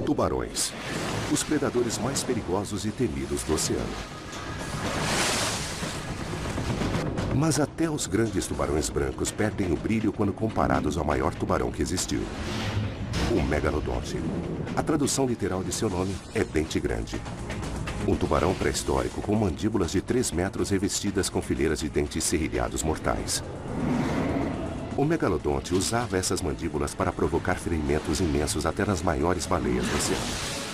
Tubarões, os predadores mais perigosos e temidos do oceano. Mas até os grandes tubarões brancos perdem o brilho quando comparados ao maior tubarão que existiu, o megalodonte. A tradução literal de seu nome é dente grande. Um tubarão pré-histórico com mandíbulas de 3 metros revestidas com fileiras de dentes serrilhados mortais. O megalodonte usava essas mandíbulas para provocar ferimentos imensos até nas maiores baleias do oceano.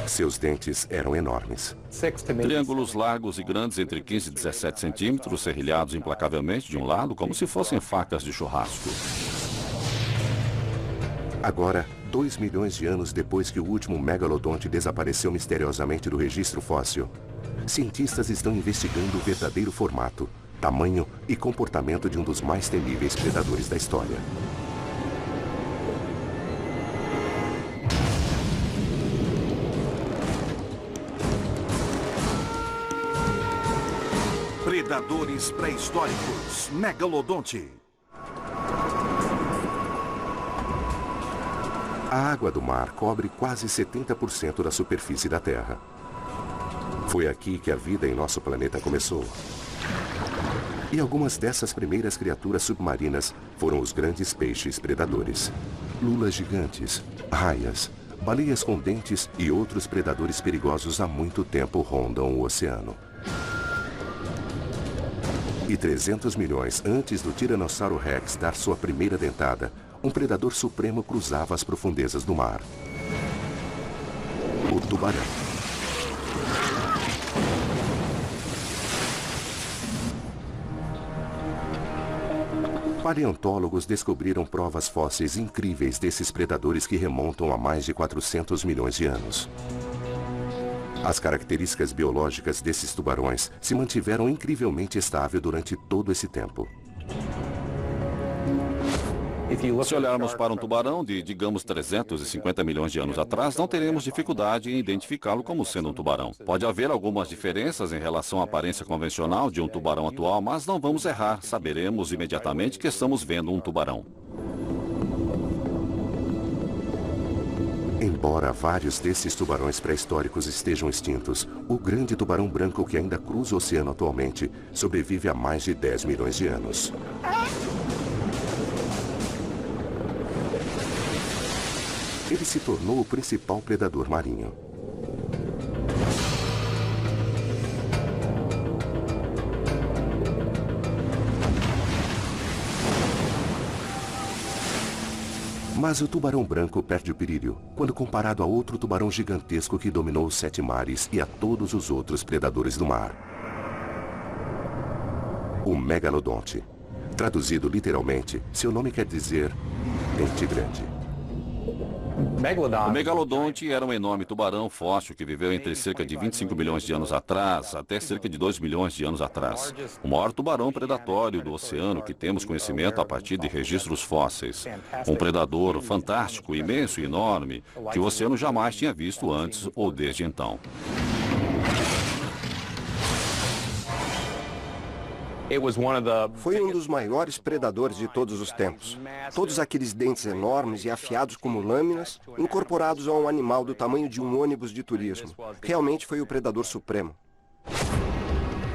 Seus dentes eram enormes. Triângulos largos e grandes entre 15 e 17 centímetros, serrilhados implacavelmente de um lado, como se fossem facas de churrasco. Agora, 2 milhões de anos depois que o último megalodonte desapareceu misteriosamente do registro fóssil, cientistas estão investigando o verdadeiro formato, tamanho e comportamento de um dos mais temíveis predadores da história. Predadores pré-históricos, megalodonte. A água do mar cobre quase 70% da superfície da Terra. Foi aqui que a vida em nosso planeta começou. E algumas dessas primeiras criaturas submarinas foram os grandes peixes predadores. Lulas gigantes, raias, baleias com dentes e outros predadores perigosos há muito tempo rondam o oceano. E 300 milhões antes do Tiranossauro Rex dar sua primeira dentada, um predador supremo cruzava as profundezas do mar. O tubarão. Paleontólogos descobriram provas fósseis incríveis desses predadores que remontam a mais de 400 milhões de anos. As características biológicas desses tubarões se mantiveram incrivelmente estáveis durante todo esse tempo. Se olharmos para um tubarão de, digamos, 350 milhões de anos atrás, não teremos dificuldade em identificá-lo como sendo um tubarão. Pode haver algumas diferenças em relação à aparência convencional de um tubarão atual, mas não vamos errar. Saberemos imediatamente que estamos vendo um tubarão. Embora vários desses tubarões pré-históricos estejam extintos, o grande tubarão branco que ainda cruza o oceano atualmente sobrevive há mais de 10 milhões de anos. Ele se tornou o principal predador marinho. Mas o tubarão branco perde o brilho quando comparado a outro tubarão gigantesco que dominou os 7 mares e a todos os outros predadores do mar. O megalodonte. Traduzido literalmente, seu nome quer dizer dente grande. O megalodonte era um enorme tubarão fóssil que viveu entre cerca de 25 milhões de anos atrás até cerca de 2 milhões de anos atrás. O maior tubarão predatório do oceano que temos conhecimento a partir de registros fósseis. Um predador fantástico, imenso e enorme que o oceano jamais tinha visto antes ou desde então. Foi um dos maiores predadores de todos os tempos. Todos aqueles dentes enormes e afiados como lâminas, incorporados a um animal do tamanho de um ônibus de turismo. Realmente foi o predador supremo.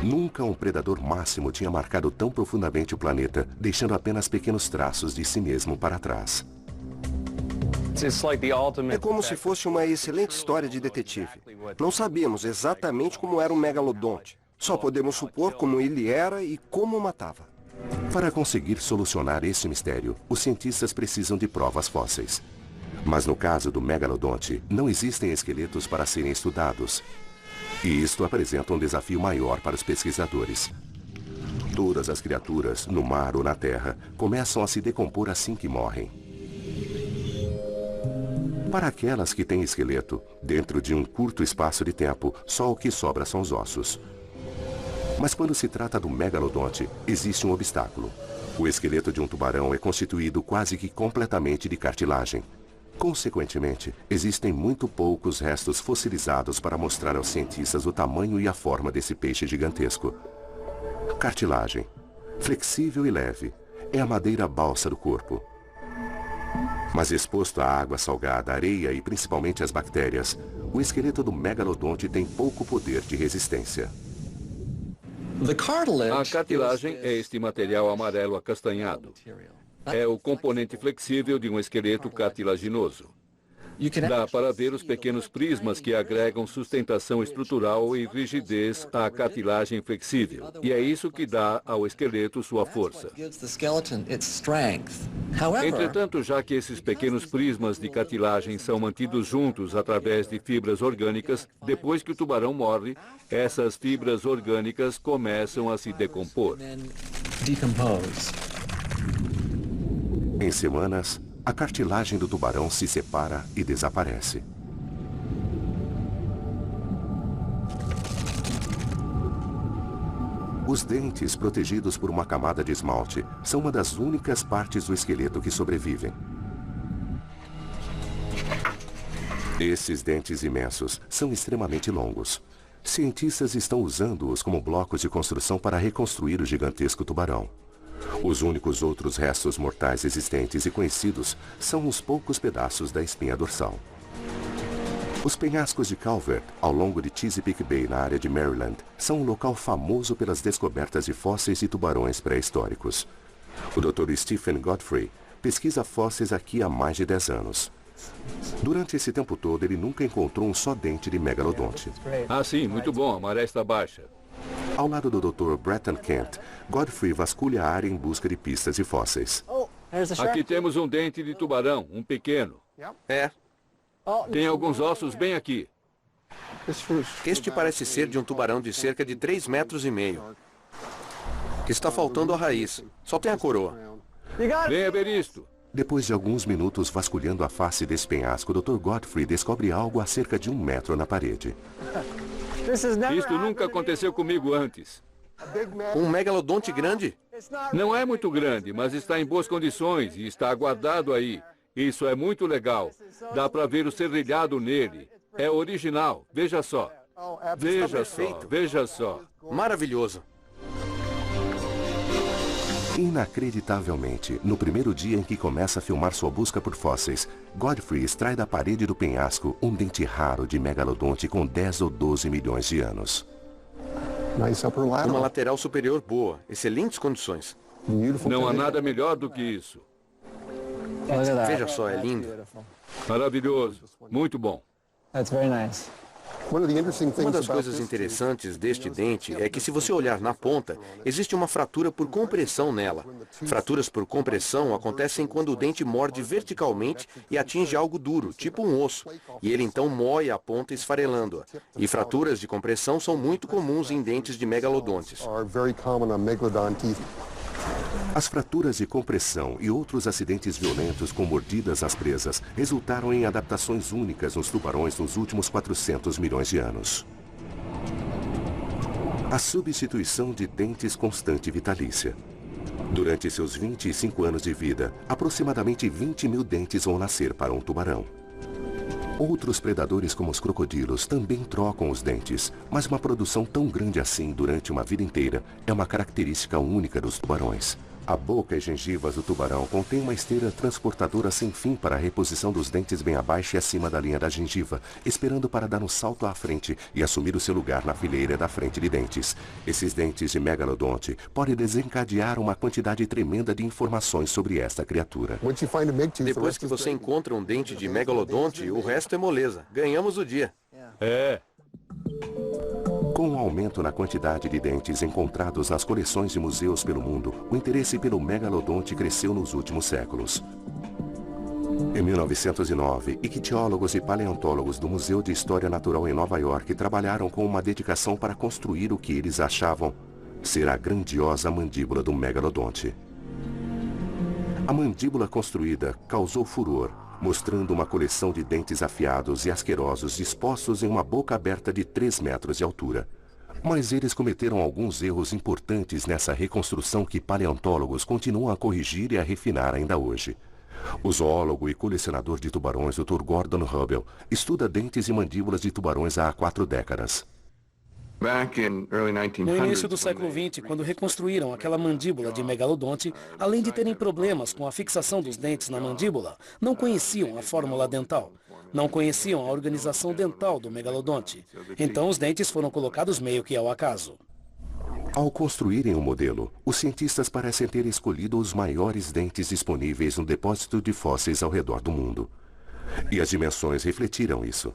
Nunca um predador máximo tinha marcado tão profundamente o planeta, deixando apenas pequenos traços de si mesmo para trás. É como se fosse uma excelente história de detetive. Não sabíamos exatamente como era um megalodonte. Só podemos supor como ele era e como o matava. Para conseguir solucionar esse mistério, os cientistas precisam de provas fósseis. Mas no caso do megalodonte, não existem esqueletos para serem estudados. E isto apresenta um desafio maior para os pesquisadores. Todas as criaturas, no mar ou na terra, começam a se decompor assim que morrem. Para aquelas que têm esqueleto, dentro de um curto espaço de tempo, só o que sobra são os ossos. Mas quando se trata do megalodonte, existe um obstáculo. O esqueleto de um tubarão é constituído quase que completamente de cartilagem. Consequentemente, existem muito poucos restos fossilizados para mostrar aos cientistas o tamanho e a forma desse peixe gigantesco. Cartilagem, flexível e leve, é a madeira balsa do corpo. Mas exposto à água salgada, areia e principalmente às bactérias, o esqueleto do megalodonte tem pouco poder de resistência. A cartilagem é este material amarelo acastanhado. É o componente flexível de um esqueleto cartilaginoso. Dá para ver os pequenos prismas que agregam sustentação estrutural e rigidez à cartilagem flexível. E é isso que dá ao esqueleto sua força. Entretanto, já que esses pequenos prismas de cartilagem são mantidos juntos através de fibras orgânicas, depois que o tubarão morre, essas fibras orgânicas começam a se decompor. Em semanas, a cartilagem do tubarão se separa e desaparece. Os dentes, protegidos por uma camada de esmalte, são uma das únicas partes do esqueleto que sobrevivem. Esses dentes imensos são extremamente longos. Cientistas estão usando-os como blocos de construção para reconstruir o gigantesco tubarão. Os únicos outros restos mortais existentes e conhecidos são os poucos pedaços da espinha dorsal. Os penhascos de Calvert, ao longo de Chesapeake Bay, na área de Maryland, são um local famoso pelas descobertas de fósseis de tubarões pré-históricos. O Dr. Stephen Godfrey pesquisa fósseis aqui há mais de 10 anos. Durante esse tempo todo, ele nunca encontrou um só dente de megalodonte. Ah, sim, muito bom, a maré está baixa. Ao lado do Dr. Bretton Kent, Godfrey vasculha a área em busca de pistas de fósseis. Aqui temos um dente de tubarão, um pequeno. Tem alguns ossos bem aqui. Este parece ser de um tubarão de cerca de 3,5 metros. Está faltando a raiz. Só tem a coroa. Venha ver isto. Depois de alguns minutos vasculhando a face desse penhasco, o Dr. Godfrey descobre algo a cerca de 1 metro na parede. Isto nunca aconteceu comigo antes. Um megalodonte grande? Não é muito grande, mas está em boas condições e está guardado aí. Isso é muito legal. Dá para ver o serrilhado nele. É original. Veja só. Veja só. Veja só. Maravilhoso. Inacreditavelmente, no primeiro dia em que começa a filmar sua busca por fósseis, Godfrey extrai da parede do penhasco um dente raro de megalodonte com 10 ou 12 milhões de anos. Uma lateral superior boa. Excelentes condições. Não há nada melhor do que isso. Veja só, é lindo. Maravilhoso. Muito bom. Uma das coisas interessantes deste dente é que, se você olhar na ponta, existe uma fratura por compressão nela. Fraturas por compressão acontecem quando o dente morde verticalmente e atinge algo duro, tipo um osso, e ele então moe a ponta esfarelando-a. E fraturas de compressão são muito comuns em dentes de megalodontes. As fraturas de compressão e outros acidentes violentos com mordidas às presas resultaram em adaptações únicas nos tubarões nos últimos 400 milhões de anos. A substituição de dentes constante e vitalícia. Durante seus 25 anos de vida, aproximadamente 20 mil dentes vão nascer para um tubarão. Outros predadores, como os crocodilos, também trocam os dentes, mas uma produção tão grande assim durante uma vida inteira é uma característica única dos tubarões. A boca e gengivas do tubarão contêm uma esteira transportadora sem fim para a reposição dos dentes bem abaixo e acima da linha da gengiva, esperando para dar um salto à frente e assumir o seu lugar na fileira da frente de dentes. Esses dentes de megalodonte podem desencadear uma quantidade tremenda de informações sobre esta criatura. Depois que você encontra um dente de megalodonte, o resto é moleza. Ganhamos o dia. Com o aumento na quantidade de dentes encontrados nas coleções de museus pelo mundo, o interesse pelo megalodonte cresceu nos últimos séculos. Em 1909, ictiólogos e paleontólogos do Museu de História Natural em Nova York trabalharam com uma dedicação para construir o que eles achavam ser a grandiosa mandíbula do megalodonte. A mandíbula construída causou furor, mostrando uma coleção de dentes afiados e asquerosos dispostos em uma boca aberta de 3 metros de altura. Mas eles cometeram alguns erros importantes nessa reconstrução que paleontólogos continuam a corrigir e a refinar ainda hoje. O zoólogo e colecionador de tubarões Dr. Gordon Hubel estuda dentes e mandíbulas de tubarões há 4 décadas. No início do século XX, quando reconstruíram aquela mandíbula de megalodonte, além de terem problemas com a fixação dos dentes na mandíbula, não conheciam a fórmula dental. Não conheciam a organização dental do megalodonte. Então os dentes foram colocados meio que ao acaso. Ao construírem o modelo, os cientistas parecem ter escolhido os maiores dentes disponíveis no depósito de fósseis ao redor do mundo. E as dimensões refletiram isso.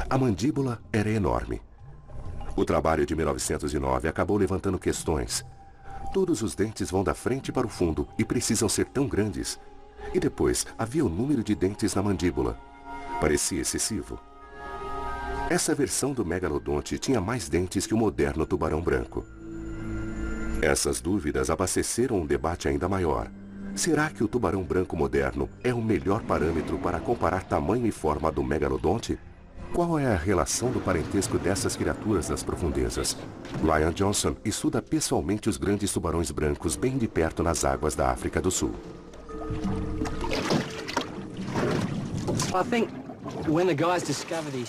A mandíbula era enorme. O trabalho de 1909 acabou levantando questões. Todos os dentes vão da frente para o fundo e precisam ser tão grandes. E depois, havia o número de dentes na mandíbula. Parecia excessivo. Essa versão do megalodonte tinha mais dentes que o moderno tubarão branco. Essas dúvidas abasteceram um debate ainda maior. Será que o tubarão branco moderno é o melhor parâmetro para comparar tamanho e forma do megalodonte? Qual é a relação do parentesco dessas criaturas das profundezas? Ryan Johnson estuda pessoalmente os grandes tubarões brancos bem de perto nas águas da África do Sul.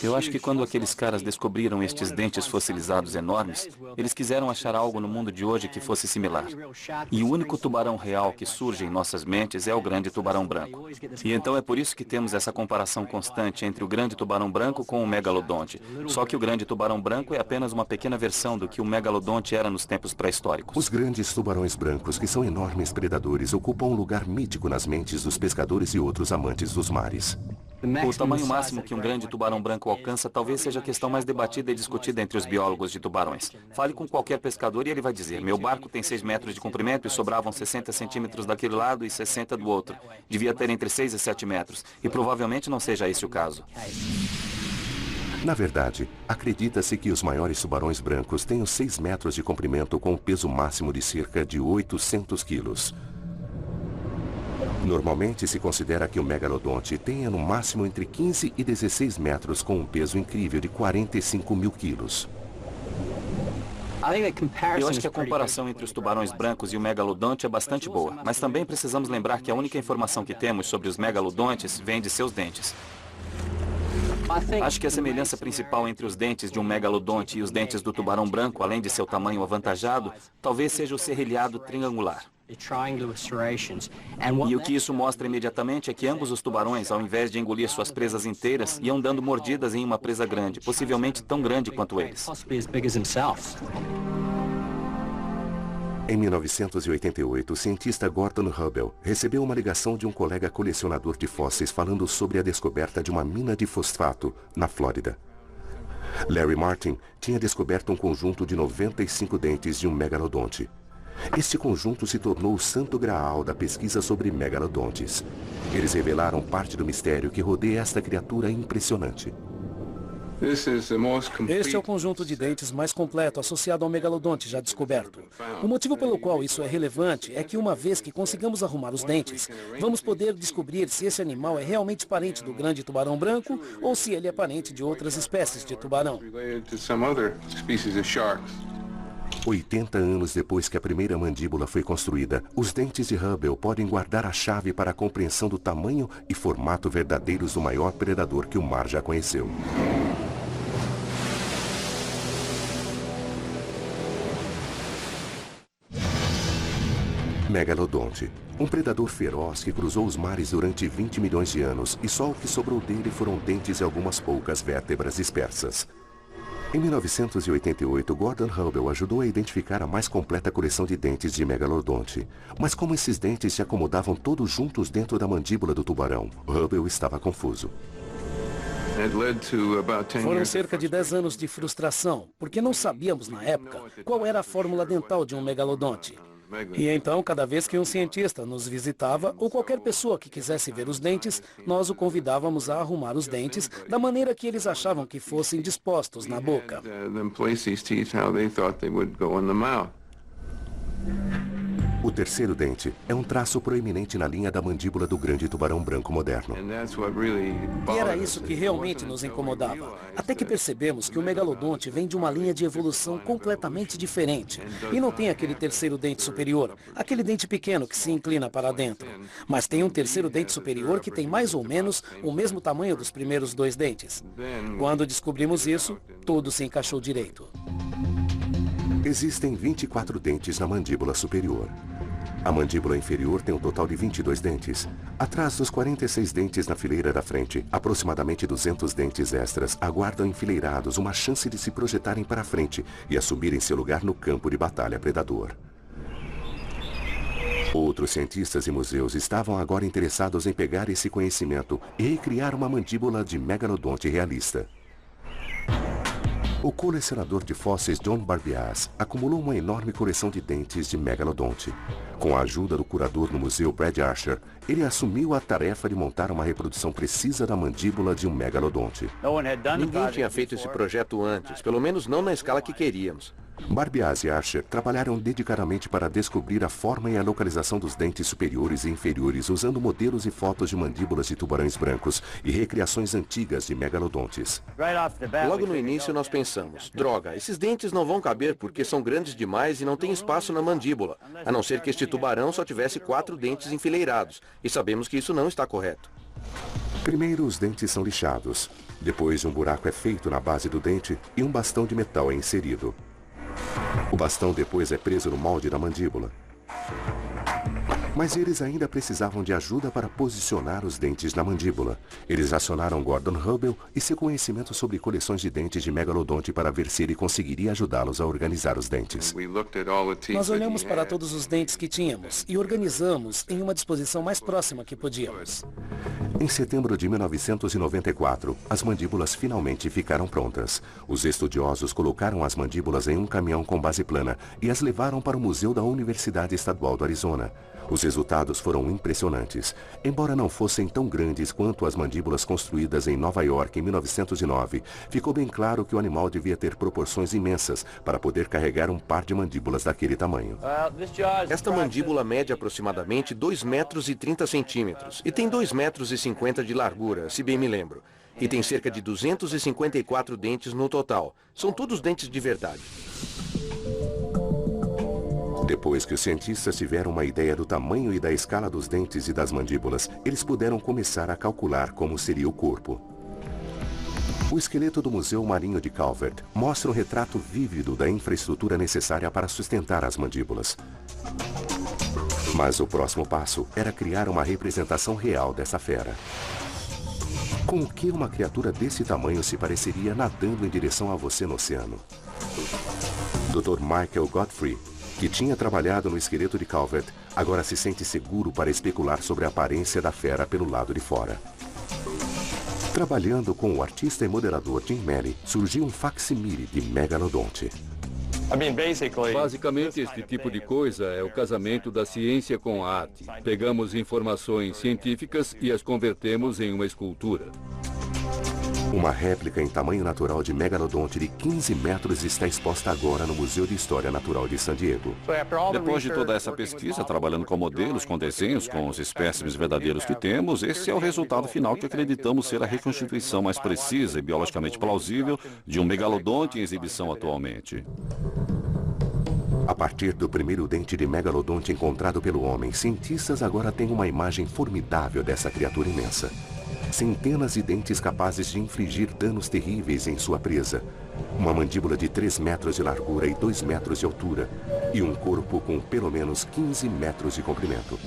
Eu acho que quando aqueles caras descobriram estes dentes fossilizados enormes, eles quiseram achar algo no mundo de hoje que fosse similar. E o único tubarão real que surge em nossas mentes é o grande tubarão branco. E então é por isso que temos essa comparação constante entre o grande tubarão branco com o megalodonte. Só que o grande tubarão branco é apenas uma pequena versão do que o megalodonte era nos tempos pré-históricos. Os grandes tubarões brancos, que são enormes predadores, ocupam um lugar mítico nas mentes dos pescadores e outros amantes dos mares. O tamanho máximo que um grande tubarão branco alcança talvez seja a questão mais debatida e discutida entre os biólogos de tubarões. Fale com qualquer pescador e ele vai dizer: meu barco tem 6 metros de comprimento e sobravam 60 centímetros daquele lado e 60 do outro. Devia ter entre 6 e 7 metros. E provavelmente não seja esse o caso. Na verdade, acredita-se que os maiores tubarões brancos tenham 6 metros de comprimento com um peso máximo de cerca de 800 quilos. Normalmente se considera que o megalodonte tenha no máximo entre 15 e 16 metros com um peso incrível de 45 mil quilos. Eu acho que a comparação entre os tubarões brancos e o megalodonte é bastante boa, mas também precisamos lembrar que a única informação que temos sobre os megalodontes vem de seus dentes. Acho que a semelhança principal entre os dentes de um megalodonte e os dentes do tubarão branco, além de seu tamanho avantajado, talvez seja o serrilhado triangular. E o que isso mostra imediatamente é que ambos os tubarões, ao invés de engolir suas presas inteiras, iam dando mordidas em uma presa grande, possivelmente tão grande quanto eles. Em 1988, o cientista Gordon Hubble recebeu uma ligação de um colega colecionador de fósseis falando sobre a descoberta de uma mina de fosfato na Flórida. Larry Martin tinha descoberto um conjunto de 95 dentes de um megalodonte. Este conjunto se tornou o santo graal da pesquisa sobre megalodontes. Eles revelaram parte do mistério que rodeia esta criatura impressionante. Este é o conjunto de dentes mais completo associado ao megalodonte já descoberto. O motivo pelo qual isso é relevante é que uma vez que consigamos arrumar os dentes, vamos poder descobrir se esse animal é realmente parente do grande tubarão branco ou se ele é parente de outras espécies de tubarão. 80 anos depois que a primeira mandíbula foi construída, os dentes de Hubble podem guardar a chave para a compreensão do tamanho e formato verdadeiros do maior predador que o mar já conheceu. Megalodonte, um predador feroz que cruzou os mares durante 20 milhões de anos e só o que sobrou dele foram dentes e algumas poucas vértebras dispersas. Em 1988, Gordon Hubble ajudou a identificar a mais completa coleção de dentes de megalodonte. Mas como esses dentes se acomodavam todos juntos dentro da mandíbula do tubarão, Hubble estava confuso. Foram cerca de 10 anos de frustração, porque não sabíamos na época qual era a fórmula dental de um megalodonte. E então, cada vez que um cientista nos visitava, ou qualquer pessoa que quisesse ver os dentes, nós o convidávamos a arrumar os dentes da maneira que eles achavam que fossem dispostos na boca. O terceiro dente é um traço proeminente na linha da mandíbula do grande tubarão branco moderno. E era isso que realmente nos incomodava, até que percebemos que o megalodonte vem de uma linha de evolução completamente diferente. E não tem aquele terceiro dente superior, aquele dente pequeno que se inclina para dentro. Mas tem um terceiro dente superior que tem mais ou menos o mesmo tamanho dos primeiros dois dentes. Quando descobrimos isso, tudo se encaixou direito. Existem 24 dentes na mandíbula superior. A mandíbula inferior tem um total de 22 dentes. Atrás dos 46 dentes na fileira da frente, aproximadamente 200 dentes extras aguardam enfileirados uma chance de se projetarem para frente e assumirem seu lugar no campo de batalha predador. Outros cientistas e museus estavam agora interessados em pegar esse conhecimento e recriar uma mandíbula de megalodonte realista. O colecionador de fósseis John Barbias acumulou uma enorme coleção de dentes de megalodonte. Com a ajuda do curador no museu Brad Archer, ele assumiu a tarefa de montar uma reprodução precisa da mandíbula de um megalodonte. Ninguém tinha feito esse projeto antes, pelo menos não na escala que queríamos. Barbias e Archer trabalharam dedicadamente para descobrir a forma e a localização dos dentes superiores e inferiores usando modelos e fotos de mandíbulas de tubarões brancos e recriações antigas de megalodontes. Logo no início nós pensamos, droga, esses dentes não vão caber porque são grandes demais e não tem espaço na mandíbula, a não ser que este tubarão só tivesse 4 dentes enfileirados, e sabemos que isso não está correto. Primeiro os dentes são lixados, depois um buraco é feito na base do dente e um bastão de metal é inserido. O bastão depois é preso no molde da mandíbula. Mas eles ainda precisavam de ajuda para posicionar os dentes na mandíbula. Eles acionaram Gordon Hubble e seu conhecimento sobre coleções de dentes de megalodonte para ver se ele conseguiria ajudá-los a organizar os dentes. Nós olhamos para todos os dentes que tínhamos e organizamos em uma disposição mais próxima que podíamos. Em setembro de 1994, as mandíbulas finalmente ficaram prontas. Os estudiosos colocaram as mandíbulas em um caminhão com base plana e as levaram para o Museu da Universidade Estadual do Arizona. Os resultados foram impressionantes. Embora não fossem tão grandes quanto as mandíbulas construídas em Nova York em 1909, ficou bem claro que o animal devia ter proporções imensas para poder carregar um par de mandíbulas daquele tamanho. Esta mandíbula mede aproximadamente 2,30 metros e tem 2,50 metros de largura, se bem me lembro. E tem cerca de 254 dentes no total. São todos dentes de verdade. Depois que os cientistas tiveram uma ideia do tamanho e da escala dos dentes e das mandíbulas, eles puderam começar a calcular como seria o corpo. O esqueleto do Museu Marinho de Calvert mostra um retrato vívido da infraestrutura necessária para sustentar as mandíbulas. Mas o próximo passo era criar uma representação real dessa fera. Com o que uma criatura desse tamanho se pareceria nadando em direção a você no oceano? Dr. Michael Godfrey, que tinha trabalhado no esqueleto de Calvert, agora se sente seguro para especular sobre a aparência da fera pelo lado de fora. Trabalhando com o artista e modelador Jim Malley, surgiu um facsímile de megalodonte. Basicamente, este tipo de coisa é o casamento da ciência com a arte. Pegamos informações científicas e as convertemos em uma escultura. Uma réplica em tamanho natural de megalodonte de 15 metros está exposta agora no Museu de História Natural de San Diego. Depois de toda essa pesquisa, trabalhando com modelos, com desenhos, com os espécimes verdadeiros que temos, esse é o resultado final que acreditamos ser a reconstituição mais precisa e biologicamente plausível de um megalodonte em exibição atualmente. A partir do primeiro dente de megalodonte encontrado pelo homem, cientistas agora têm uma imagem formidável dessa criatura imensa. Centenas de dentes capazes de infligir danos terríveis em sua presa. Uma mandíbula de 3 metros de largura e 2 metros de altura. E um corpo com pelo menos 15 metros de comprimento.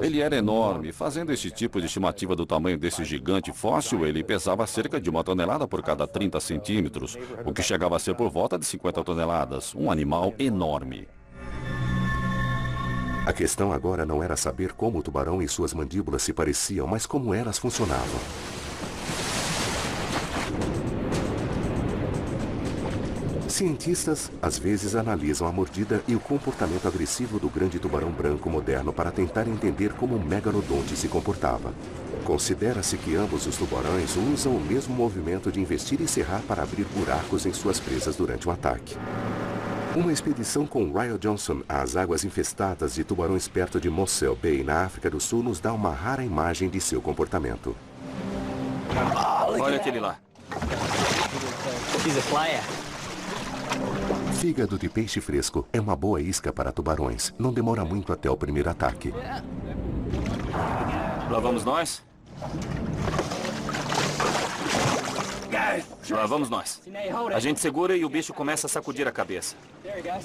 Ele era enorme. Fazendo esse tipo de estimativa do tamanho desse gigante fóssil, ele pesava cerca de 1 tonelada por cada 30 centímetros, o que chegava a ser por volta de 50 toneladas. Um animal enorme. A questão agora não era saber como o tubarão e suas mandíbulas se pareciam, mas como elas funcionavam. Cientistas, às vezes, analisam a mordida e o comportamento agressivo do grande tubarão branco moderno para tentar entender como o megalodonte se comportava. Considera-se que ambos os tubarões usam o mesmo movimento de investir e serrar para abrir buracos em suas presas durante o ataque. Uma expedição com Ryle Johnson às águas infestadas de tubarões perto de Mossel Bay, na África do Sul, nos dá uma rara imagem de seu comportamento. Olha aquele lá. Fígado de peixe fresco é uma boa isca para tubarões. Não demora muito até o primeiro ataque. Lá vamos nós? Lá vamos nós. A gente segura e o bicho começa a sacudir a cabeça.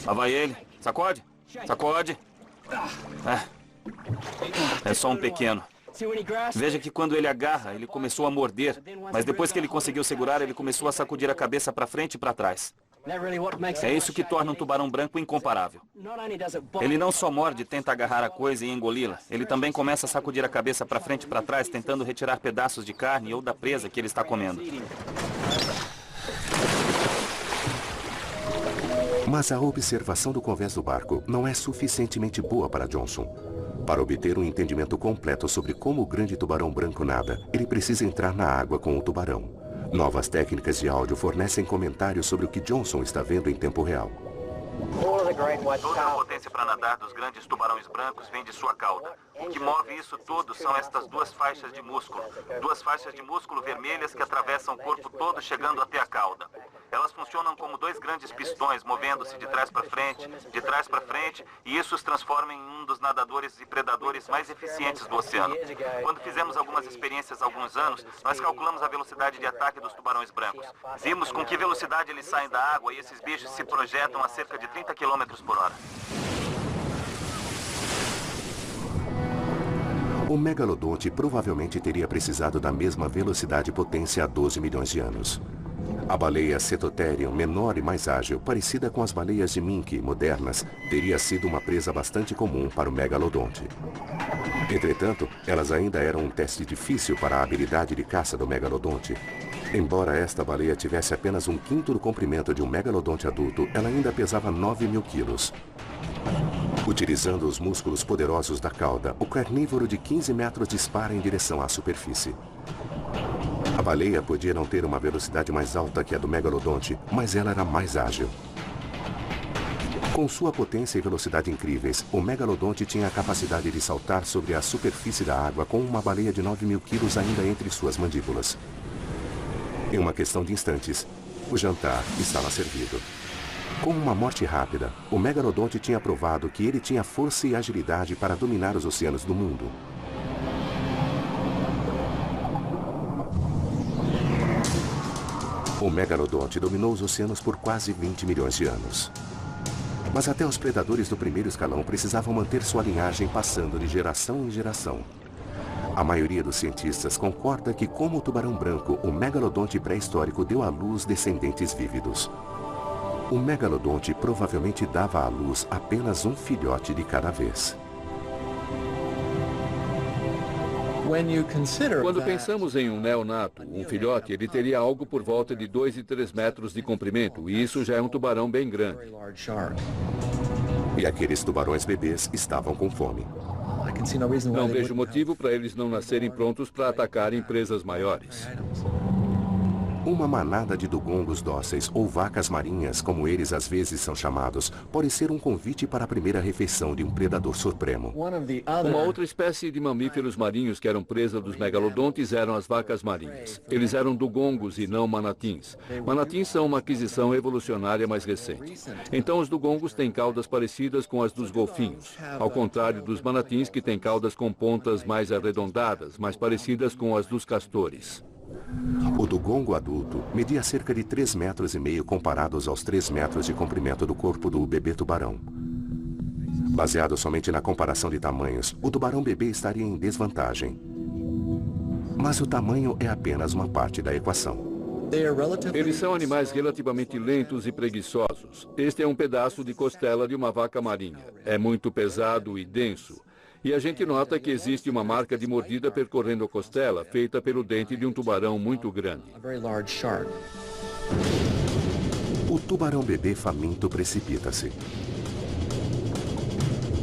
Lá vai ele. Sacode. Sacode. É só um pequeno. Veja que quando ele agarra, ele começou a morder. Mas depois que ele conseguiu segurar, ele começou a sacudir a cabeça para frente e para trás. É isso que torna um tubarão branco incomparável. Ele não só morde e tenta agarrar a coisa e engoli-la. Ele também começa a sacudir a cabeça para frente e para trás, tentando retirar pedaços de carne ou da presa que ele está comendo. Mas a observação do convés do barco não é suficientemente boa para Johnson. Para obter um entendimento completo sobre como o grande tubarão branco nada, ele precisa entrar na água com o tubarão. Novas técnicas de áudio fornecem comentários sobre o que Johnson está vendo em tempo real. Toda a potência para nadar dos grandes tubarões brancos vem de sua cauda. O que move isso tudo são estas duas faixas de músculo. Duas faixas de músculo vermelhas que atravessam o corpo todo, chegando até a cauda. Elas funcionam como dois grandes pistões, movendo-se de trás para frente, e isso os transforma em um dos nadadores e predadores mais eficientes do oceano. Quando fizemos algumas experiências há alguns anos, nós calculamos a velocidade de ataque dos tubarões brancos. Vimos com que velocidade eles saem da água e esses bichos se projetam a cerca de 30 km por hora. O megalodonte provavelmente teria precisado da mesma velocidade e potência há 12 milhões de anos. A baleia Cetotherium, menor e mais ágil, parecida com as baleias de mink modernas, teria sido uma presa bastante comum para o megalodonte. Entretanto, elas ainda eram um teste difícil para a habilidade de caça do megalodonte. Embora esta baleia tivesse apenas 1/5 do comprimento de um megalodonte adulto, ela ainda pesava 9.000 quilos. Utilizando os músculos poderosos da cauda, o carnívoro de 15 metros dispara em direção à superfície. A baleia podia não ter uma velocidade mais alta que a do megalodonte, mas ela era mais ágil. Com sua potência e velocidade incríveis, o megalodonte tinha a capacidade de saltar sobre a superfície da água com uma baleia de 9.000 quilos ainda entre suas mandíbulas. Em uma questão de instantes, o jantar estava servido. Com uma morte rápida, o megalodonte tinha provado que ele tinha força e agilidade para dominar os oceanos do mundo. O megalodonte dominou os oceanos por quase 20 milhões de anos. Mas até os predadores do primeiro escalão precisavam manter sua linhagem passando de geração em geração. A maioria dos cientistas concorda que, como o tubarão branco, o megalodonte pré-histórico deu à luz descendentes vívidos. O megalodonte provavelmente dava à luz apenas um filhote de cada vez. Quando pensamos em um neonato, um filhote, ele teria algo por volta de 2 e 3 metros de comprimento, e isso já é um tubarão bem grande. E aqueles tubarões bebês estavam com fome. Não vejo motivo para eles não nascerem prontos para atacarem presas maiores. Uma manada de dugongos dóceis, ou vacas marinhas, como eles às vezes são chamados, pode ser um convite para a primeira refeição de um predador supremo. Uma outra espécie de mamíferos marinhos que eram presa dos megalodontes eram as vacas marinhas. Eles eram dugongos e não manatins. Manatins são uma aquisição evolucionária mais recente. Então os dugongos têm caudas parecidas com as dos golfinhos, ao contrário dos manatins, que têm caudas com pontas mais arredondadas, mais parecidas com as dos castores. O dugongo adulto media cerca de 3,5 metros comparados aos 3 metros de comprimento do corpo do bebê tubarão. Baseado somente na comparação de tamanhos, o tubarão bebê estaria em desvantagem. Mas o tamanho é apenas uma parte da equação. Eles são animais relativamente lentos e preguiçosos. Este é um pedaço de costela de uma vaca marinha. É muito pesado e denso. E a gente nota que existe uma marca de mordida percorrendo a costela, feita pelo dente de um tubarão muito grande. O tubarão bebê faminto precipita-se.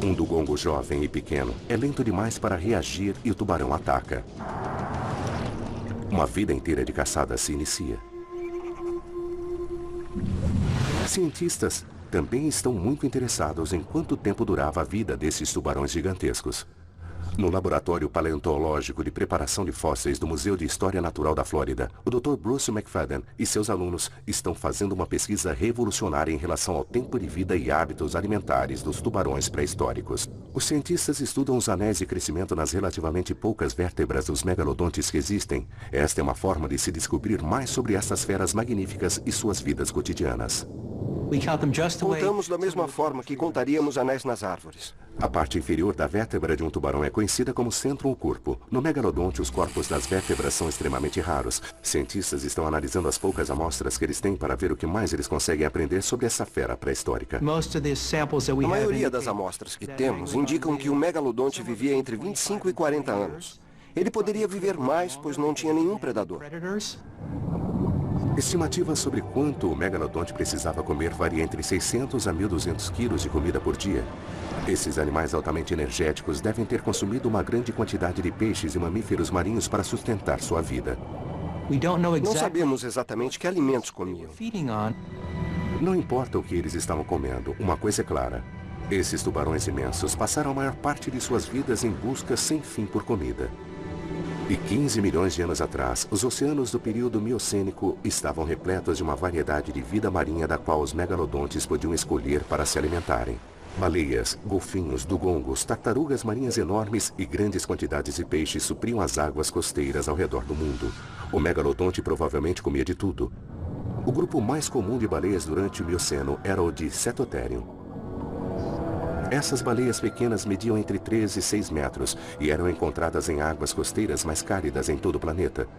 Um dugongo jovem e pequeno é lento demais para reagir e o tubarão ataca. Uma vida inteira de caçada se inicia. Cientistas também estão muito interessados em quanto tempo durava a vida desses tubarões gigantescos. No Laboratório Paleontológico de Preparação de Fósseis do Museu de História Natural da Flórida, o Dr. Bruce McFadden e seus alunos estão fazendo uma pesquisa revolucionária em relação ao tempo de vida e hábitos alimentares dos tubarões pré-históricos. Os cientistas estudam os anéis de crescimento nas relativamente poucas vértebras dos megalodontes que existem. Esta é uma forma de se descobrir mais sobre essas feras magníficas e suas vidas cotidianas. Contamos da mesma forma que contaríamos anéis nas árvores. A parte inferior da vértebra de um tubarão é conhecida como centro ou corpo. No megalodonte, os corpos das vértebras são extremamente raros. Cientistas estão analisando as poucas amostras que eles têm para ver o que mais eles conseguem aprender sobre essa fera pré-histórica. A maioria das amostras que temos indicam que o megalodonte vivia entre 25 e 40 anos. Ele poderia viver mais, pois não tinha nenhum predador. Estimativas sobre quanto o megalodonte precisava comer varia entre 600 a 1.200 quilos de comida por dia. Esses animais altamente energéticos devem ter consumido uma grande quantidade de peixes e mamíferos marinhos para sustentar sua vida. Não sabemos exatamente que alimentos comiam. Não importa o que eles estavam comendo, uma coisa é clara. Esses tubarões imensos passaram a maior parte de suas vidas em busca sem fim por comida. E 15 milhões de anos atrás, os oceanos do período miocênico estavam repletos de uma variedade de vida marinha da qual os megalodontes podiam escolher para se alimentarem. Baleias, golfinhos, dugongos, tartarugas marinhas enormes e grandes quantidades de peixes supriam as águas costeiras ao redor do mundo. O megalodonte provavelmente comia de tudo. O grupo mais comum de baleias durante o Mioceno era o de Cetotherium. Essas baleias pequenas mediam entre 3 e 6 metros e eram encontradas em águas costeiras mais cálidas em todo o planeta.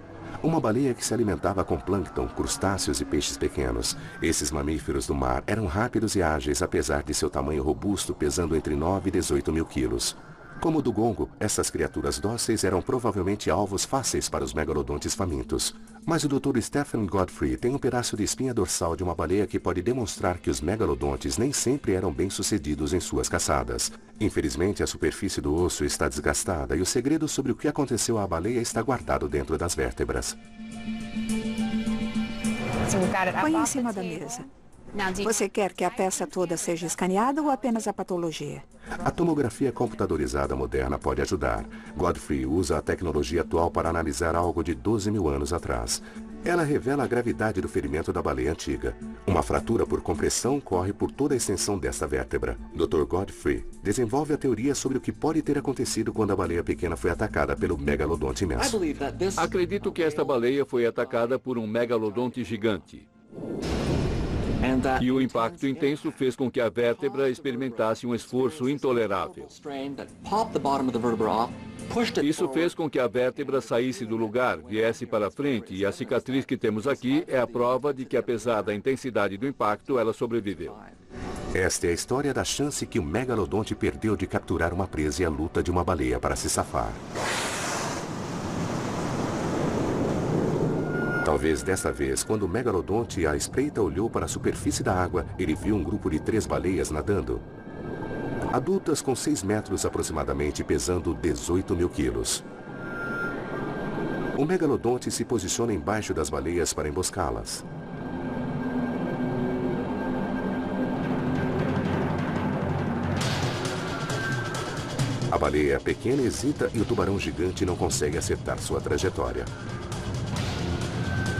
Uma baleia que se alimentava com plâncton, crustáceos e peixes pequenos. Esses mamíferos do mar eram rápidos e ágeis, apesar de seu tamanho robusto, pesando entre 9 e 18 mil quilos. Como o dugongo, essas criaturas dóceis eram provavelmente alvos fáceis para os megalodontes famintos. Mas o Dr. Stephen Godfrey tem um pedaço de espinha dorsal de uma baleia que pode demonstrar que os megalodontes nem sempre eram bem-sucedidos em suas caçadas. Infelizmente, a superfície do osso está desgastada e o segredo sobre o que aconteceu à baleia está guardado dentro das vértebras. Põe em cima da mesa. Você quer que a peça toda seja escaneada ou apenas a patologia? A tomografia computadorizada moderna pode ajudar. Godfrey usa a tecnologia atual para analisar algo de 12 mil anos atrás. Ela revela a gravidade do ferimento da baleia antiga. Uma fratura por compressão corre por toda a extensão desta vértebra. Dr. Godfrey desenvolve a teoria sobre o que pode ter acontecido quando a baleia pequena foi atacada pelo megalodonte imenso. Acredito que esta baleia foi atacada por um megalodonte gigante. E o impacto intenso fez com que a vértebra experimentasse um esforço intolerável. Isso fez com que a vértebra saísse do lugar, viesse para frente, e a cicatriz que temos aqui é a prova de que, apesar da intensidade do impacto, ela sobreviveu. Esta é a história da chance que o megalodonte perdeu de capturar uma presa e a luta de uma baleia para se safar. Talvez desta vez, quando o megalodonte à espreita olhou para a superfície da água, ele viu um grupo de 3 baleias nadando. Adultas com 6 metros aproximadamente, pesando 18 mil quilos. O megalodonte se posiciona embaixo das baleias para emboscá-las. A baleia pequena hesita e o tubarão gigante não consegue acertar sua trajetória.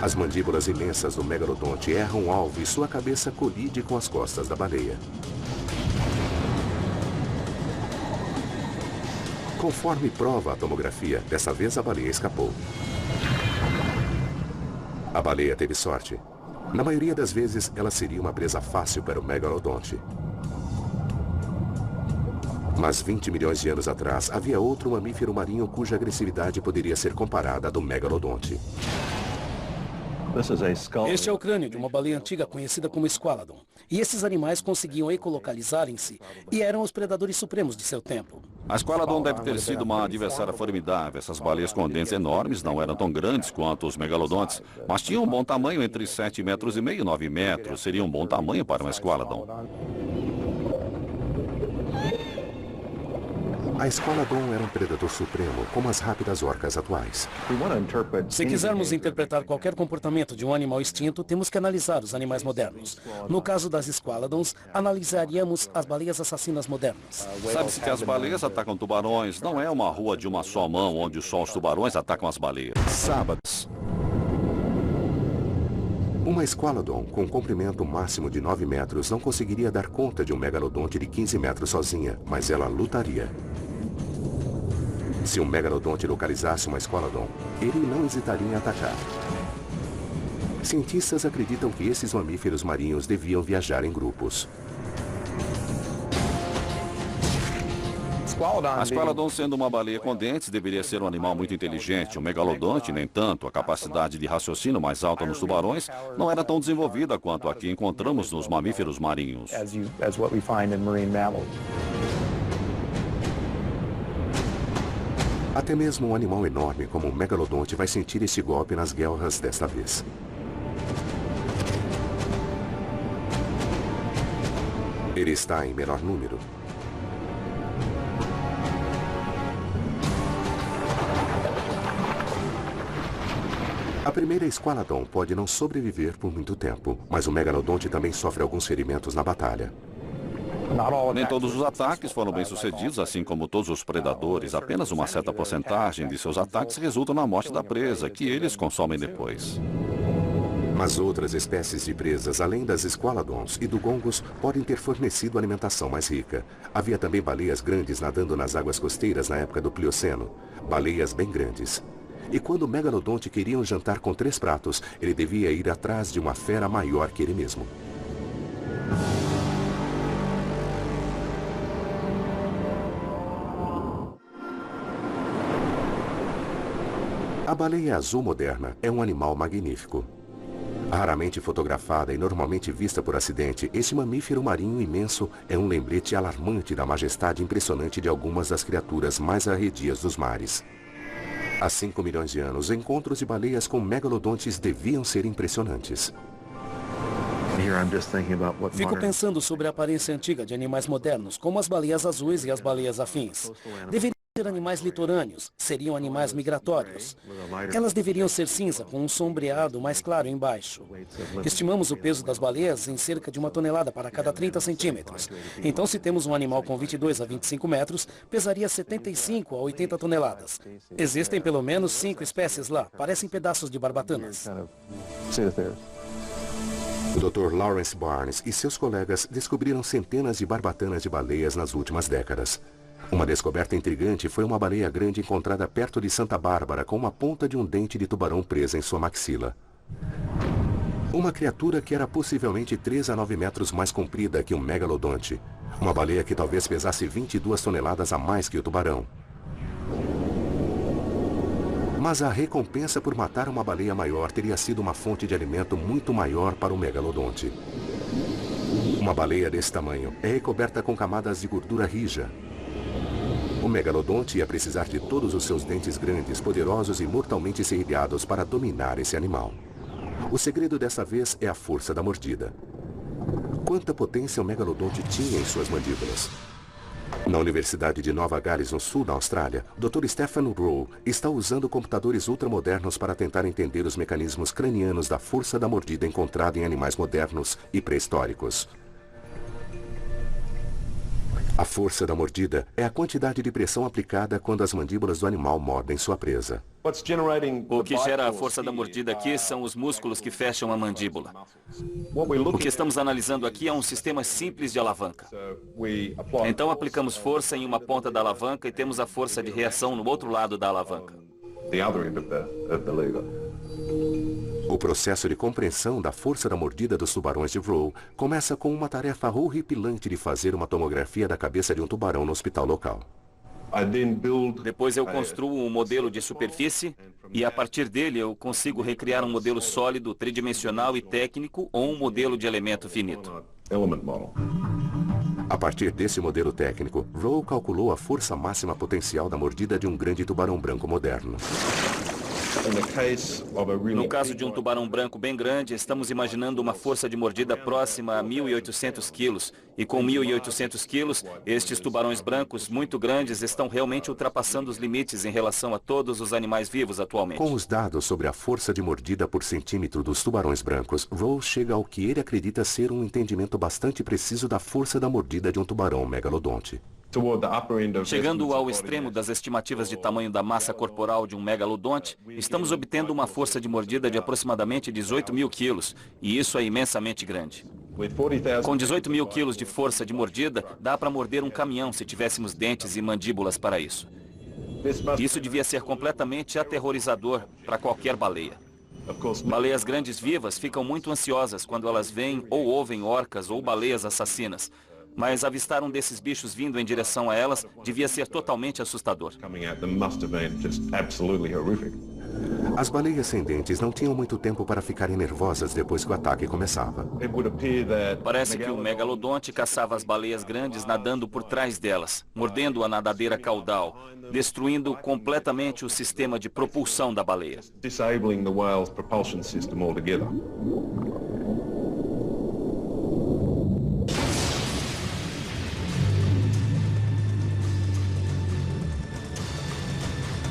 As mandíbulas imensas do megalodonte erram o alvo e sua cabeça colide com as costas da baleia. Conforme prova a tomografia, dessa vez a baleia escapou. A baleia teve sorte. Na maioria das vezes, ela seria uma presa fácil para o megalodonte. Mas 20 milhões de anos atrás, havia outro mamífero marinho cuja agressividade poderia ser comparada à do megalodonte. Este é o crânio de uma baleia antiga conhecida como Squalodon. E esses animais conseguiam ecolocalizarem-se e eram os predadores supremos de seu tempo. A Squalodon deve ter sido uma adversária formidável. Essas baleias com dentes enormes não eram tão grandes quanto os megalodontes, mas tinham um bom tamanho, entre 7,5 metros e 9 metros. Seria um bom tamanho para uma Squalodon. A Squalodon era um predador supremo, como as rápidas orcas atuais. Se quisermos interpretar qualquer comportamento de um animal extinto, temos que analisar os animais modernos. No caso das Squalodons, analisaríamos as baleias assassinas modernas. Sabe-se que as baleias atacam tubarões. Não é uma rua de uma só mão, onde só os tubarões atacam as baleias. Sábados. Uma Squalodon com um comprimento máximo de 9 metros não conseguiria dar conta de um megalodonte de 15 metros sozinha, mas ela lutaria. Se um megalodonte localizasse uma Squalodon, ele não hesitaria em atacar. Cientistas acreditam que esses mamíferos marinhos deviam viajar em grupos. A Squalodon, sendo uma baleia com dentes, deveria ser um animal muito inteligente. O megalodonte, nem tanto. A capacidade de raciocínio mais alta nos tubarões não era tão desenvolvida quanto a que encontramos nos mamíferos marinhos. Até mesmo um animal enorme como o megalodonte vai sentir este golpe nas guelras desta vez. Ele está em menor número. A primeira Squalodon pode não sobreviver por muito tempo, mas o megalodonte também sofre alguns ferimentos na batalha. Nem todos os ataques foram bem-sucedidos, assim como todos os predadores. Apenas uma certa porcentagem de seus ataques resultam na morte da presa, que eles consomem depois. Mas outras espécies de presas, além das Squalodons e dugongos, podem ter fornecido alimentação mais rica. Havia também baleias grandes nadando nas águas costeiras na época do Plioceno. Baleias bem grandes. E quando o megalodonte queria um jantar com 3 pratos, ele devia ir atrás de uma fera maior que ele mesmo. A baleia azul moderna é um animal magnífico. Raramente fotografada e normalmente vista por acidente, esse mamífero marinho imenso é um lembrete alarmante da majestade impressionante de algumas das criaturas mais arredias dos mares. Há 5 milhões de anos, encontros de baleias com megalodontes deviam ser impressionantes. Fico pensando sobre a aparência antiga de animais modernos, como as baleias azuis e as baleias afins. Deveriam ser animais litorâneos, seriam animais migratórios. Elas deveriam ser cinza, com um sombreado mais claro embaixo. Estimamos o peso das baleias em cerca de 1 tonelada para cada 30 centímetros. Então, se temos um animal com 22 a 25 metros, pesaria 75 a 80 toneladas. Existem pelo menos 5 espécies lá, parecem pedaços de barbatanas. O Dr. Lawrence Barnes e seus colegas descobriram centenas de barbatanas de baleias nas últimas décadas. Uma descoberta intrigante foi uma baleia grande encontrada perto de Santa Bárbara com uma ponta de um dente de tubarão presa em sua maxila. Uma criatura que era possivelmente 3 a 9 metros mais comprida que um megalodonte. Uma baleia que talvez pesasse 22 toneladas a mais que o tubarão. Mas a recompensa por matar uma baleia maior teria sido uma fonte de alimento muito maior para o megalodonte. Uma baleia desse tamanho é recoberta com camadas de gordura rija. O megalodonte ia precisar de todos os seus dentes grandes, poderosos e mortalmente serrilhados para dominar esse animal. O segredo dessa vez é a força da mordida. Quanta potência o megalodonte tinha em suas mandíbulas? Na Universidade de Nova Gales, no sul da Austrália, Dr. Stephen Rowe está usando computadores ultramodernos para tentar entender os mecanismos cranianos da força da mordida encontrada em animais modernos e pré-históricos. A força da mordida é a quantidade de pressão aplicada quando as mandíbulas do animal mordem sua presa. O que gera a força da mordida aqui são os músculos que fecham a mandíbula. O que estamos analisando aqui é um sistema simples de alavanca. Então aplicamos força em uma ponta da alavanca e temos a força de reação no outro lado da alavanca. O processo de compreensão da força da mordida dos tubarões de Rowe começa com uma tarefa horripilante de fazer uma tomografia da cabeça de um tubarão no hospital local. Depois eu construo um modelo de superfície e a partir dele eu consigo recriar um modelo sólido, tridimensional e técnico ou um modelo de elemento finito. A partir desse modelo técnico, Rowe calculou a força máxima potencial da mordida de um grande tubarão branco moderno. No caso de um tubarão branco bem grande, estamos imaginando uma força de mordida próxima a 1.800 quilos. E com 1.800 quilos, estes tubarões brancos muito grandes estão realmente ultrapassando os limites em relação a todos os animais vivos atualmente. Com os dados sobre a força de mordida por centímetro dos tubarões brancos, Rose chega ao que ele acredita ser um entendimento bastante preciso da força da mordida de um tubarão megalodonte. Chegando ao extremo das estimativas de tamanho da massa corporal de um megalodonte, estamos obtendo uma força de mordida de aproximadamente 18.000 quilos, e isso é imensamente grande. Com 18.000 quilos de força de mordida, dá para morder um caminhão se tivéssemos dentes e mandíbulas para isso. Isso devia ser completamente aterrorizador para qualquer baleia. Baleias grandes vivas ficam muito ansiosas quando elas veem ou ouvem orcas ou baleias assassinas. Mas avistar um desses bichos vindo em direção a elas devia ser totalmente assustador. As baleias sem dentes não tinham muito tempo para ficarem nervosas depois que o ataque começava. Parece que o megalodonte caçava as baleias grandes nadando por trás delas, mordendo a nadadeira caudal, destruindo completamente o sistema de propulsão da baleia.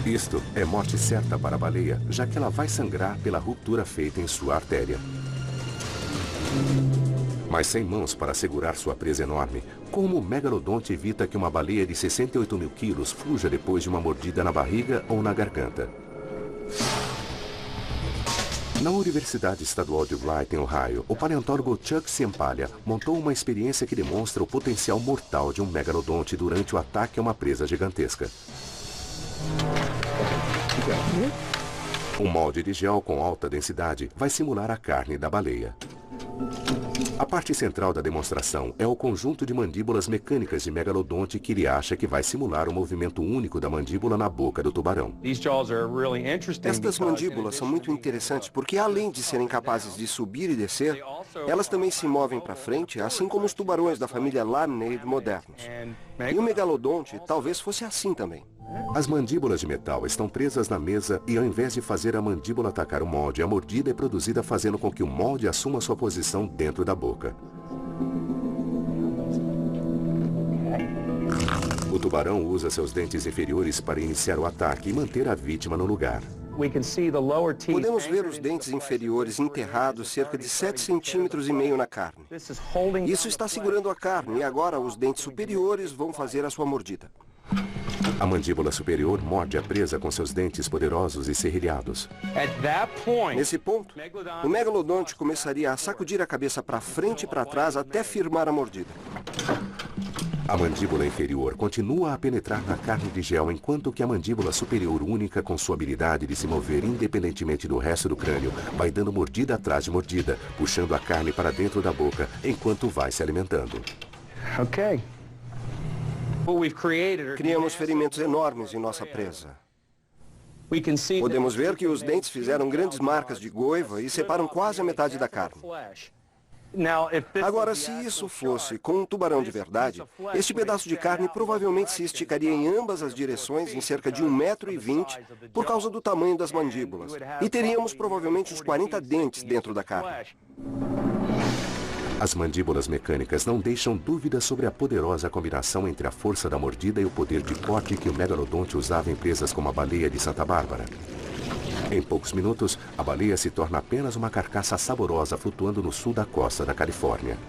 Isto é morte certa para a baleia, já que ela vai sangrar pela ruptura feita em sua artéria. Mas sem mãos para segurar sua presa enorme, como o megalodonte evita que uma baleia de 68.000 quilos fuja depois de uma mordida na barriga ou na garganta? Na Universidade Estadual de Wright, em Ohio, o paleontólogo Chuck Ciampaglia montou uma experiência que demonstra o potencial mortal de um megalodonte durante o ataque a uma presa gigantesca. Um molde de gel com alta densidade vai simular a carne da baleia. A parte central da demonstração é o conjunto de mandíbulas mecânicas de megalodonte que ele acha que vai simular o movimento único da mandíbula na boca do tubarão. Estas mandíbulas são muito interessantes porque, além de serem capazes de subir e descer, elas também se movem para frente, assim como os tubarões da família Lamnidae modernos. E o megalodonte talvez fosse assim também. As mandíbulas de metal estão presas na mesa e, ao invés de fazer a mandíbula atacar o molde, a mordida é produzida fazendo com que o molde assuma sua posição dentro da boca. O tubarão usa seus dentes inferiores para iniciar o ataque e manter a vítima no lugar. Podemos ver os dentes inferiores enterrados cerca de 7,5 centímetros na carne. Isso está segurando a carne e agora os dentes superiores vão fazer a sua mordida. A mandíbula superior morde a presa com seus dentes poderosos e serrilhados. Nesse ponto, o megalodonte começaria a sacudir a cabeça para frente e para trás até firmar a mordida. A mandíbula inferior continua a penetrar na carne de gel, enquanto que a mandíbula superior única, com sua habilidade de se mover independentemente do resto do crânio, vai dando mordida atrás de mordida, puxando a carne para dentro da boca, enquanto vai se alimentando. Criamos ferimentos enormes em nossa presa. Podemos ver que os dentes fizeram grandes marcas de goiva e separam quase a metade da carne. Agora, se isso fosse com um tubarão de verdade, este pedaço de carne provavelmente se esticaria em ambas as direções em cerca de 1,20 m por causa do tamanho das mandíbulas. E teríamos provavelmente uns 40 dentes dentro da carne. As mandíbulas mecânicas não deixam dúvidas sobre a poderosa combinação entre a força da mordida e o poder de corte que o megalodonte usava em presas como a baleia de Santa Bárbara. Em poucos minutos, a baleia se torna apenas uma carcaça saborosa flutuando no sul da costa da Califórnia.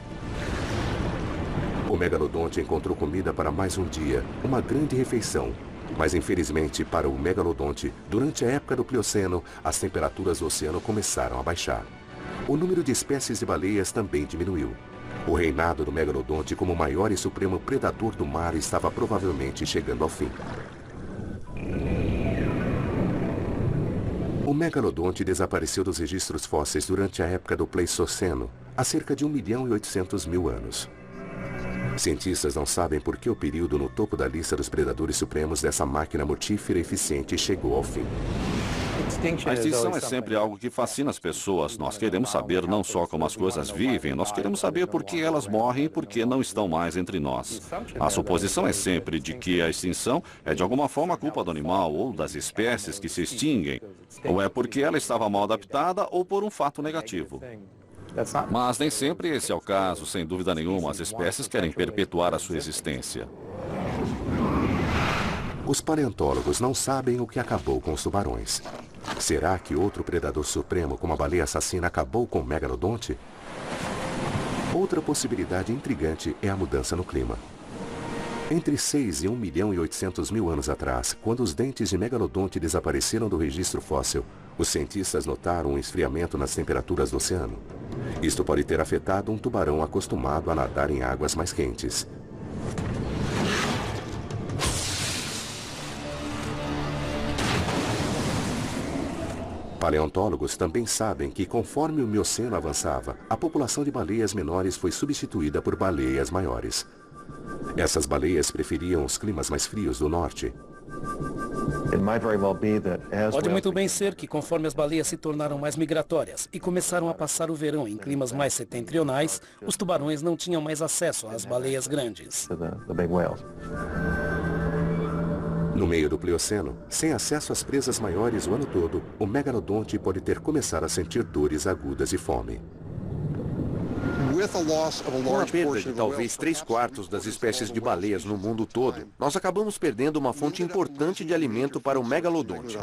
O megalodonte encontrou comida para mais um dia, uma grande refeição. Mas infelizmente para o megalodonte, durante a época do Plioceno, as temperaturas do oceano começaram a baixar. O número de espécies de baleias também diminuiu. O reinado do megalodonte como maior e supremo predador do mar estava provavelmente chegando ao fim. O megalodonte desapareceu dos registros fósseis durante a época do Pleistoceno, há cerca de 1.800.000 anos. Cientistas não sabem por que o período no topo da lista dos predadores supremos dessa máquina mortífera eficiente chegou ao fim. A extinção é sempre algo que fascina as pessoas. Nós queremos saber não só como as coisas vivem, nós queremos saber por que elas morrem e por que não estão mais entre nós. A suposição é sempre de que a extinção é de alguma forma culpa do animal ou das espécies que se extinguem, ou é porque ela estava mal adaptada ou por um fato negativo. Mas nem sempre esse é o caso. Sem dúvida nenhuma, as espécies querem perpetuar a sua existência. Os paleontólogos não sabem o que acabou com os tubarões. Será que outro predador supremo, como a baleia assassina, acabou com o megalodonte? Outra possibilidade intrigante é a mudança no clima. Entre 6 e 1.800.000 anos atrás, quando os dentes de megalodonte desapareceram do registro fóssil, os cientistas notaram um esfriamento nas temperaturas do oceano. Isto pode ter afetado um tubarão acostumado a nadar em águas mais quentes. Paleontólogos também sabem que, conforme o Mioceno avançava, a população de baleias menores foi substituída por baleias maiores. Essas baleias preferiam os climas mais frios do norte. Pode muito bem ser que, conforme as baleias se tornaram mais migratórias e começaram a passar o verão em climas mais setentrionais, os tubarões não tinham mais acesso às baleias grandes. No meio do Plioceno, sem acesso às presas maiores o ano todo, o megalodonte pode ter começado a sentir dores agudas e fome. Com a perda de talvez 3/4 das espécies de baleias no mundo todo, nós acabamos perdendo uma fonte importante de alimento para o megalodonte.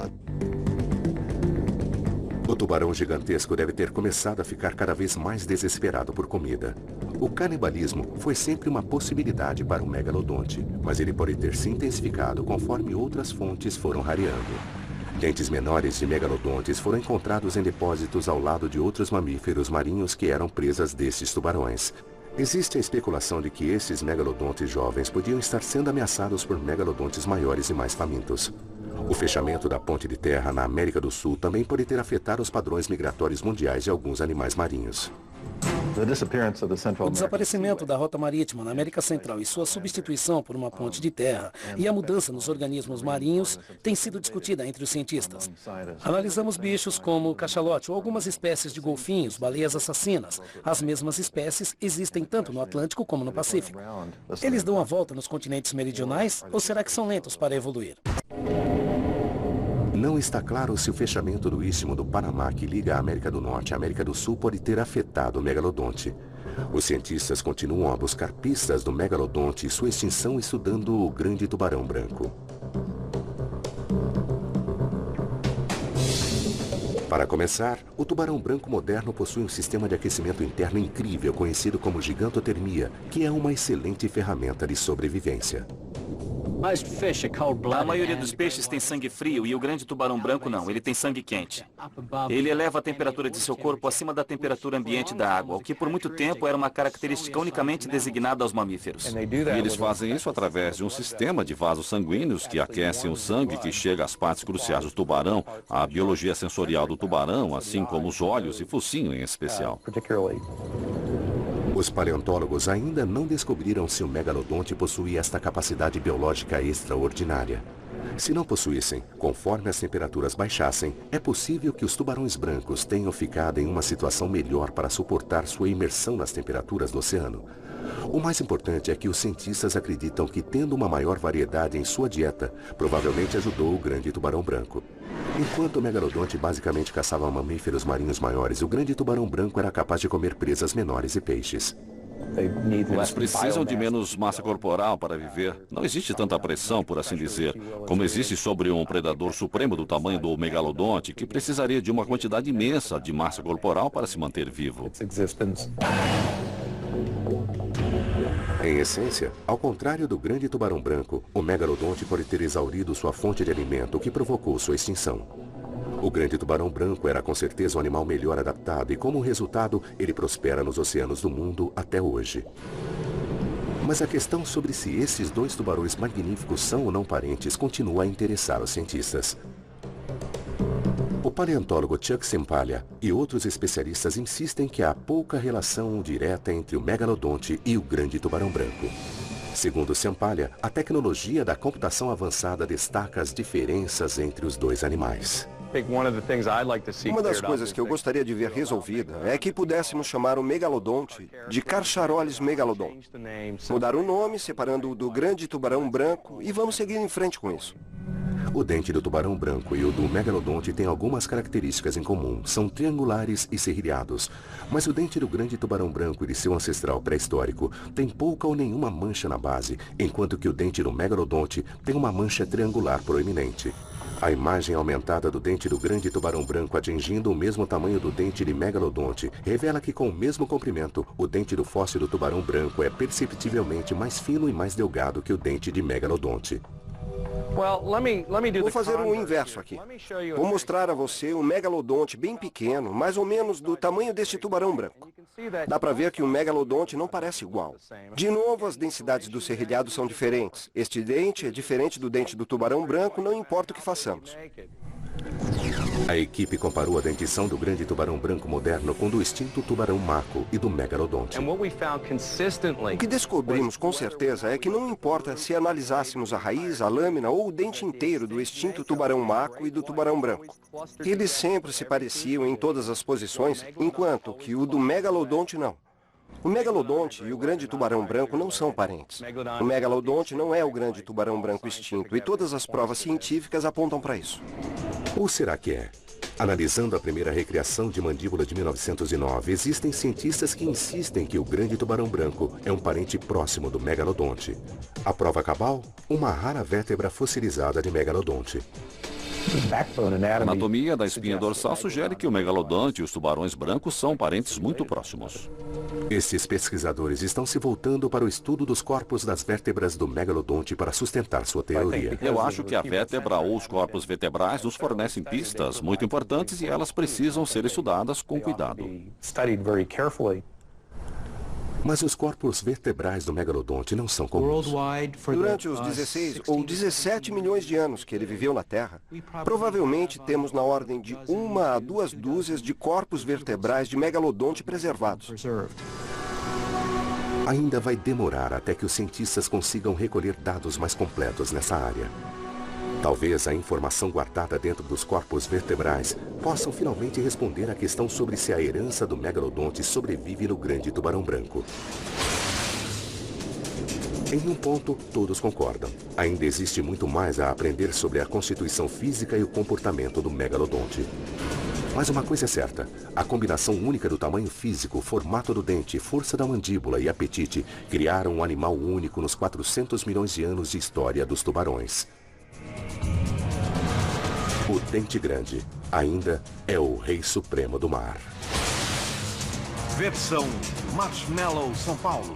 O tubarão gigantesco deve ter começado a ficar cada vez mais desesperado por comida. O canibalismo foi sempre uma possibilidade para o megalodonte, mas ele pode ter se intensificado conforme outras fontes foram rareando. Dentes menores de megalodontes foram encontrados em depósitos ao lado de outros mamíferos marinhos que eram presas destes tubarões. Existe a especulação de que esses megalodontes jovens podiam estar sendo ameaçados por megalodontes maiores e mais famintos. O fechamento da ponte de terra na América do Sul também pode ter afetado os padrões migratórios mundiais de alguns animais marinhos. O desaparecimento da rota marítima na América Central e sua substituição por uma ponte de terra e a mudança nos organismos marinhos tem sido discutida entre os cientistas. Analisamos bichos como o cachalote ou algumas espécies de golfinhos, baleias assassinas. As mesmas espécies existem tanto no Atlântico como no Pacífico. Eles dão a volta nos continentes meridionais ou será que são lentos para evoluir? Não está claro se o fechamento do istmo do Panamá que liga a América do Norte à América do Sul pode ter afetado o megalodonte. Os cientistas continuam a buscar pistas do megalodonte e sua extinção estudando o grande tubarão branco. Para começar, o tubarão branco moderno possui um sistema de aquecimento interno incrível conhecido como gigantotermia, que é uma excelente ferramenta de sobrevivência. A maioria dos peixes tem sangue frio e o grande tubarão branco não, ele tem sangue quente. Ele eleva a temperatura de seu corpo acima da temperatura ambiente da água, o que por muito tempo era uma característica unicamente designada aos mamíferos. E eles fazem isso através de um sistema de vasos sanguíneos que aquecem o sangue que chega às partes cruciais do tubarão, a biologia sensorial do tubarão, assim como os olhos e focinho em especial. Os paleontólogos ainda não descobriram se o megalodonte possuía esta capacidade biológica extraordinária. Se não possuíssem, conforme as temperaturas baixassem, é possível que os tubarões brancos tenham ficado em uma situação melhor para suportar sua imersão nas temperaturas do oceano. O mais importante é que os cientistas acreditam que, tendo uma maior variedade em sua dieta, provavelmente ajudou o grande tubarão branco. Enquanto o megalodonte basicamente caçava mamíferos marinhos maiores, o grande tubarão branco era capaz de comer presas menores e peixes. Eles precisam de menos massa corporal para viver. Não existe tanta pressão, por assim dizer, como existe sobre um predador supremo do tamanho do megalodonte, que precisaria de uma quantidade imensa de massa corporal para se manter vivo. Em essência, ao contrário do grande tubarão branco, o megalodonte pode ter exaurido sua fonte de alimento, o que provocou sua extinção. O grande tubarão branco era com certeza um animal melhor adaptado e, como resultado, ele prospera nos oceanos do mundo até hoje. Mas a questão sobre se esses dois tubarões magníficos são ou não parentes continua a interessar os cientistas. O paleontólogo Chuck Sempalha e outros especialistas insistem que há pouca relação direta entre o megalodonte e o grande tubarão branco. Segundo Sempalha, a tecnologia da computação avançada destaca as diferenças entre os dois animais. Uma das coisas que eu gostaria de ver resolvida é que pudéssemos chamar o megalodonte de Carcharolis megalodon. Mudar o nome, separando-o do grande tubarão branco, e vamos seguir em frente com isso. O dente do tubarão branco e o do megalodonte têm algumas características em comum. São triangulares e serrilhados. Mas o dente do grande tubarão branco e de seu ancestral pré-histórico tem pouca ou nenhuma mancha na base, enquanto que o dente do megalodonte tem uma mancha triangular proeminente. A imagem aumentada do dente do grande tubarão branco atingindo o mesmo tamanho do dente de megalodonte revela que, com o mesmo comprimento, o dente do fóssil do tubarão branco é perceptivelmente mais fino e mais delgado que o dente de megalodonte. Vou fazer o inverso aqui. Vou mostrar a você um megalodonte bem pequeno, mais ou menos do tamanho deste tubarão branco. Dá para ver que o megalodonte não parece igual. De novo, as densidades do serrilhado são diferentes. Este dente é diferente do dente do tubarão branco, não importa o que façamos. A equipe comparou a dentição do grande tubarão branco moderno com do extinto tubarão maco e do megalodonte. O que descobrimos com certeza é que não importa se analisássemos a raiz, a lâmina ou o dente inteiro do extinto tubarão maco e do tubarão branco. Eles sempre se pareciam em todas as posições, enquanto que o do megalodonte não. O megalodonte e o grande tubarão branco não são parentes. O megalodonte não é o grande tubarão branco extinto e todas as provas científicas apontam para isso. Ou será que é? Analisando a primeira recriação de mandíbula de 1909, existem cientistas que insistem que o grande tubarão branco é um parente próximo do megalodonte. A prova cabal? Uma rara vértebra fossilizada de megalodonte. A anatomia da espinha dorsal sugere que o megalodonte e os tubarões brancos são parentes muito próximos. Esses pesquisadores estão se voltando para o estudo dos corpos das vértebras do megalodonte para sustentar sua teoria. Eu acho que a vértebra ou os corpos vertebrais nos fornecem pistas muito importantes e elas precisam ser estudadas com cuidado. Mas os corpos vertebrais do megalodonte não são comuns. Durante os 16 ou 17 milhões de anos que ele viveu na Terra, provavelmente temos na ordem de 1 a 2 dúzias de corpos vertebrais de megalodonte preservados. Ainda vai demorar até que os cientistas consigam recolher dados mais completos nessa área. Talvez a informação guardada dentro dos corpos vertebrais possam finalmente responder à questão sobre se a herança do megalodonte sobrevive no grande tubarão branco. Em um ponto, todos concordam. Ainda existe muito mais a aprender sobre a constituição física e o comportamento do megalodonte. Mas uma coisa é certa, a combinação única do tamanho físico, formato do dente, força da mandíbula e apetite criaram um animal único nos 400 milhões de anos de história dos tubarões. O dente grande ainda é o rei supremo do mar. Versão Marshmallow São Paulo.